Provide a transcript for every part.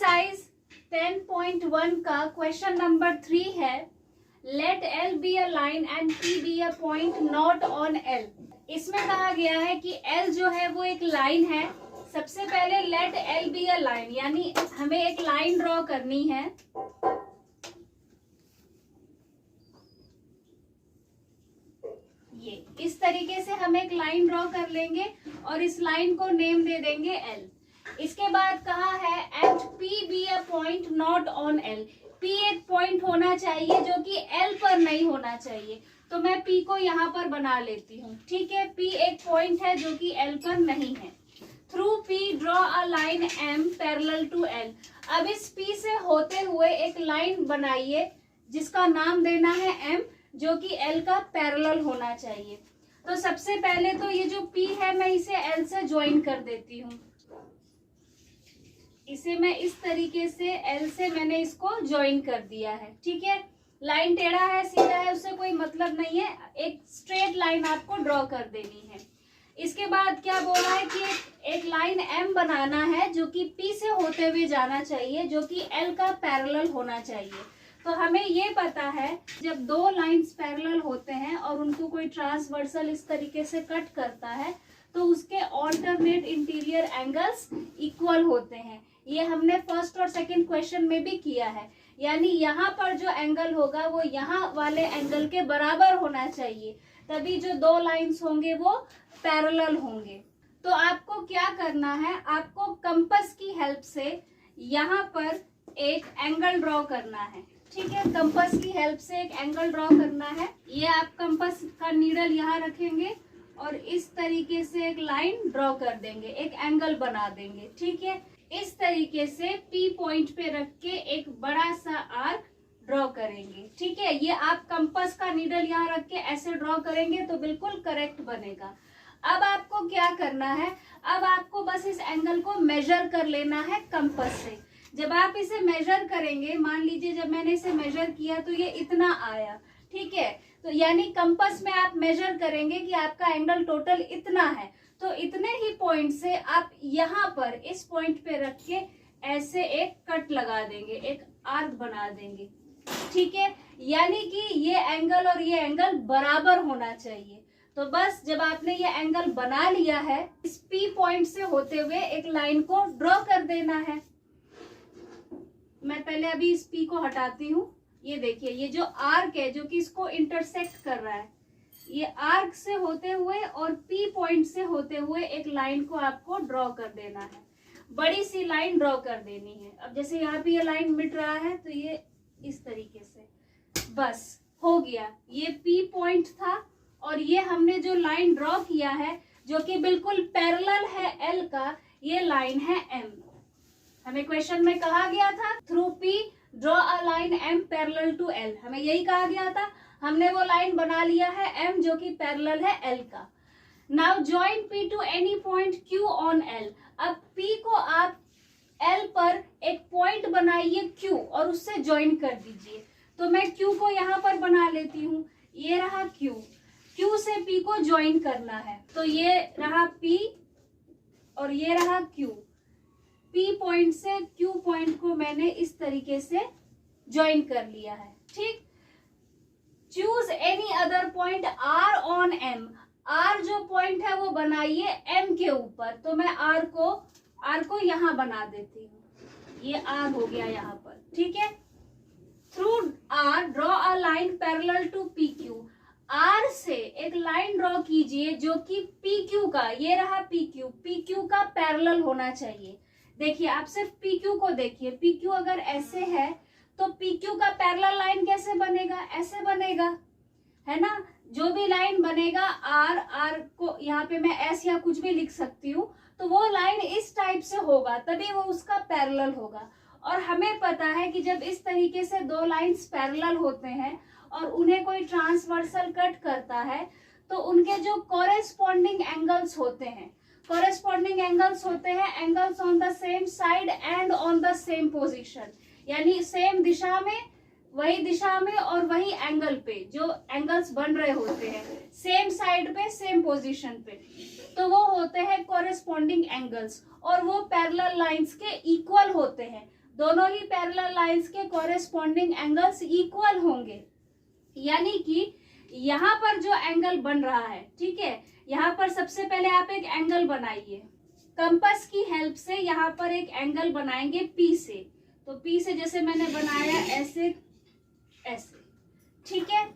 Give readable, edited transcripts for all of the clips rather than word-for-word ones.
Exercise 10.1 का question number 3 है, let L be a line and P be a point not on L. इसमें कहा गया है कि एल जो है वो एक लाइन है। सबसे पहले let L be a line, यानी हमें एक लाइन ड्रॉ करनी है। ये इस तरीके से हम एक लाइन ड्रॉ कर लेंगे और इस लाइन को नेम दे देंगे एल। इसके बाद कहा है at P be a point not on L. P एक पॉइंट होना चाहिए जो कि एल पर नहीं होना चाहिए, तो मैं पी को यहाँ पर बना लेती हूँ। ठीक है, पी एक पॉइंट है जो कि एल पर नहीं है। Through P draw a line M parallel to L. अब इस पी से होते हुए एक लाइन बनाइए जिसका नाम देना है एम, जो कि एल का पैरेलल होना चाहिए। तो सबसे पहले तो ये जो पी है मैं इसे एल से ज्वाइन कर देती हूँ। इसे मैं इस तरीके से एल से मैंने इसको ज्वाइन कर दिया है। ठीक है, लाइन टेढ़ा है सीधा है उससे कोई मतलब नहीं है, एक स्ट्रेट लाइन आपको ड्रॉ कर देनी है। इसके बाद क्या बोला है कि एक लाइन एम बनाना है जो कि पी से होते हुए जाना चाहिए, जो कि एल का पैरेलल होना चाहिए। तो हमें ये पता है जब दो लाइंस पैरेलल होते हैं और उनको कोई ट्रांसवर्सल इस तरीके से कट करता है तो उसके ऑल्टरनेट इंटीरियर एंगल्स इक्वल होते हैं। ये हमने फर्स्ट और सेकंड क्वेश्चन में भी किया है, यानी यहाँ पर जो एंगल होगा वो यहाँ वाले एंगल के बराबर होना चाहिए, तभी जो दो लाइंस होंगे वो पैरेलल होंगे। तो आपको क्या करना है, आपको कंपास की हेल्प से यहाँ पर एक एंगल ड्रॉ करना है। ठीक है, कंपास की हेल्प से एक एंगल ड्रॉ करना है। ये आप कंपास का नीडल यहाँ रखेंगे और इस तरीके से एक लाइन ड्रॉ कर देंगे, एक एंगल बना देंगे। ठीक है, इस तरीके से पी पॉइंट पे रख के एक बड़ा सा आर्क ड्रॉ करेंगे। ठीक है, ये आप कंपास का नीडल यहाँ रख के ऐसे ड्रॉ करेंगे तो बिल्कुल करेक्ट बनेगा। अब आपको क्या करना है, अब आपको बस इस एंगल को मेजर कर लेना है कंपास से। जब आप इसे मेजर करेंगे, मान लीजिए जब मैंने इसे मेजर किया तो ये इतना आया। ठीक है, तो यानी कंपास में आप मेजर करेंगे कि आपका एंगल टोटल इतना है, तो इतने ही पॉइंट से आप यहाँ पर इस पॉइंट पे रख के ऐसे एक कट लगा देंगे, एक आर्क बना देंगे। ठीक है, यानी कि ये एंगल और ये एंगल बराबर होना चाहिए। तो बस जब आपने ये एंगल बना लिया है, इस पी पॉइंट से होते हुए एक लाइन को ड्रॉ कर देना है। मैं पहले अभी इस पी को हटाती हूँ। ये देखिए, ये जो आर्क है जो कि इसको इंटरसेक्ट कर रहा है, ये आर्क से होते हुए और पी पॉइंट से होते हुए एक लाइन को आपको ड्रॉ कर देना है। बड़ी सी लाइन ड्रॉ कर देनी है। अब जैसे यहाँ पे ये लाइन मिट रहा है तो ये इस तरीके से बस हो गया। ये पी पॉइंट था और ये हमने जो लाइन ड्रॉ किया है जो कि बिल्कुल पैरेलल है एल का, ये लाइन है एम। हमें क्वेश्चन में कहा गया था through P draw a line M parallel to L, हमें यही कहा गया था। हमने वो लाइन बना लिया है एम जो कि पैरेलल है एल का। Now join P to any point Q on L. अब पी को आप एल पर एक पॉइंट बनाइए क्यू और उससे ज्वाइन कर दीजिए। तो मैं क्यू को यहाँ पर बना लेती हूँ, ये रहा क्यू। क्यू से पी को ज्वाइन करना है, तो ये रहा पी और ये रहा क्यू। पी पॉइंट से क्यू पॉइंट को मैंने इस तरीके से ज्वाइन कर लिया है। ठीक, choose any other point R on M. R जो पॉइंट है वो बनाइए एम के ऊपर, तो मैं आर को यहाँ बना देती हूँ। ये आर हो गया यहाँ पर। ठीक है, through R draw a line parallel to P Q. R से एक लाइन ड्रॉ कीजिए जो कि पी क्यू का, ये रहा पी क्यू का पैरेलल होना चाहिए। देखिए, आप सिर्फ पी क्यू को देखिए, पी क्यू अगर ऐसे है तो पी क्यू का पैरेलल लाइन कैसे बनेगा, ऐसे बनेगा, है ना। जो भी लाइन बनेगा आर को यहाँ पे मैं एस या कुछ भी लिख सकती हूँ, तो वो लाइन इस टाइप से होगा, तभी वो उसका पैरेलल होगा। और हमें पता है कि जब इस तरीके से दो लाइंस पैरेलल होते हैं और उन्हें कोई ट्रांसवर्सल कट करता है तो उनके जो कॉरेस्पॉन्डिंग एंगल्स होते हैं, angles on the same side and on the same position, यानी सेम दिशा में, वही दिशा में और वही एंगल पे जो एंगल्स बन रहे होते हैं, सेम साइड पे सेम पोजीशन पे, तो वो होते हैं कॉरेस्पॉन्डिंग एंगल्स और वो पैरेलल लाइंस के इक्वल होते हैं। दोनों ही पैरेलल लाइंस के कॉरेस्पॉन्डिंग एंगल्स इक्वल होंगे। यानी कि यहाँ पर जो एंगल बन रहा है, ठीक है, यहाँ पर सबसे पहले आप एक एंगल बनाइए, कंपास की हेल्प से यहाँ पर एक एंगल बनाएंगे P से। तो P से जैसे मैंने बनाया ऐसे ऐसे, ठीक है।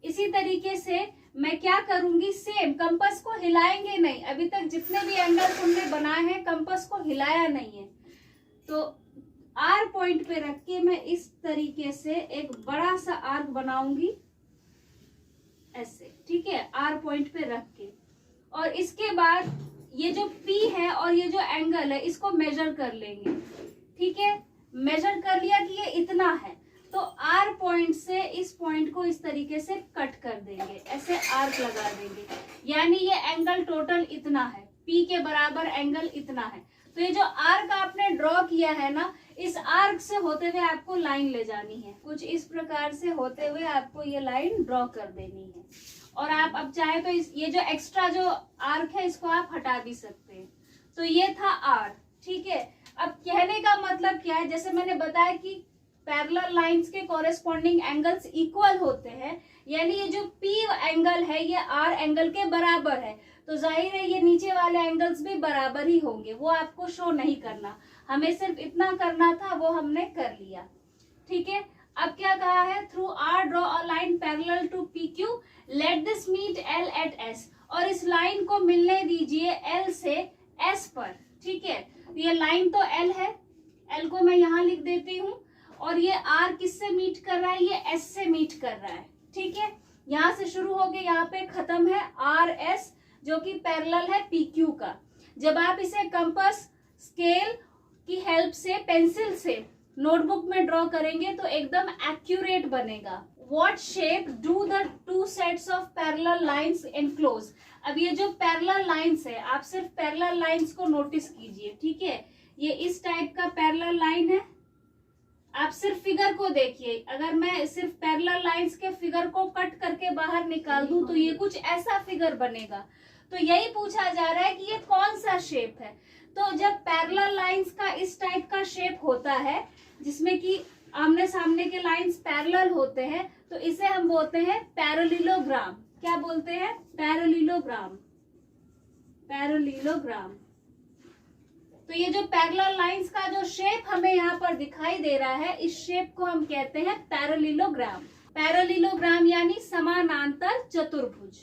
इसी तरीके से मैं क्या करूंगी, सेम कंपास को हिलाएंगे नहीं, अभी तक जितने भी एंगल हमने बनाए हैं कंपास को हिलाया नहीं है। तो R पॉइंट पे रख के मैं इस तरीके से एक बड़ा सा आर्क बनाऊंगी ऐसे, ठीक है, R पॉइंट पे रख के। और इसके बाद ये जो P है और ये जो एंगल है इसको मेजर कर लेंगे, ठीक है। मेजर कर लिया कि ये इतना है, तो R पॉइंट से इस पॉइंट को इस तरीके से कट कर देंगे, ऐसे आर्क लगा देंगे। यानी ये एंगल टोटल इतना है, P के बराबर एंगल इतना है। तो ये जो आर्क आपने ड्रॉ किया है ना, इस आर्क से होते हुए आपको लाइन ले जानी है, कुछ इस प्रकार से होते हुए आपको ये लाइन ड्रॉ कर देनी है। और आप अब चाहे तो ये जो एक्स्ट्रा जो आर्क है इसको आप हटा भी सकते हैं। तो ये था R, ठीक है। अब कहने का मतलब क्या है, जैसे मैंने बताया कि पैरेलल लाइंस के कॉरेस्पॉन्डिंग एंगल्स इक्वल होते हैं, यानी ये जो P एंगल है ये R एंगल के बराबर है, तो जाहिर है ये नीचे वाले एंगल्स भी बराबर ही होंगे। वो आपको शो नहीं करना, हमें सिर्फ इतना करना था, वो हमने कर लिया, ठीक है। अब क्या कहा है, through R draw a line parallel to PQ, let this meet L at S। और इस लाइन को मिलने दीजिए L से S पर, ठीक है। तो ये लाइन तो L है, L को मैं यहाँ लिख देती हूँ, और ये R किससे मीट कर रहा है, ये S से मीट कर रहा है, ठीक है। यहाँ से शुरू हो गए, यहाँ पे खत्म है RS जो कि पैरेलल है PQ का। जब आप इसे कंपास स्केल की हेल्प से, पेंसिल से नोटबुक में ड्रॉ करेंगे तो एकदम एक्यूरेट बनेगा। What shape do the two sets of parallel lines enclose? अब ये जो पैरेलल लाइंस है, आप सिर्फ पैरेलल लाइंस को नोटिस कीजिए, ठीक है। ये इस टाइप का पैरेलल लाइन है, आप सिर्फ फिगर को देखिए। अगर मैं सिर्फ पैरेलल लाइंस के फिगर को कट करके बाहर निकाल दूं तो ये कुछ ऐसा फिगर बनेगा। तो यही पूछा जा रहा है कि ये कौन सा शेप है। तो जब पैरेलल लाइंस का इस टाइप का शेप होता है, जिसमें कि आमने सामने के लाइंस पैरेलल होते हैं, तो इसे हम बोलते हैं पैरेललोग्राम। क्या बोलते हैं, पैरेललोग्राम, पैरेललोग्राम। तो ये जो पैरेलल लाइंस का जो शेप हमें यहाँ पर दिखाई दे रहा है, इस शेप को हम कहते हैं पैरेललोग्राम। पैरेललोग्राम यानी समानांतर चतुर्भुज।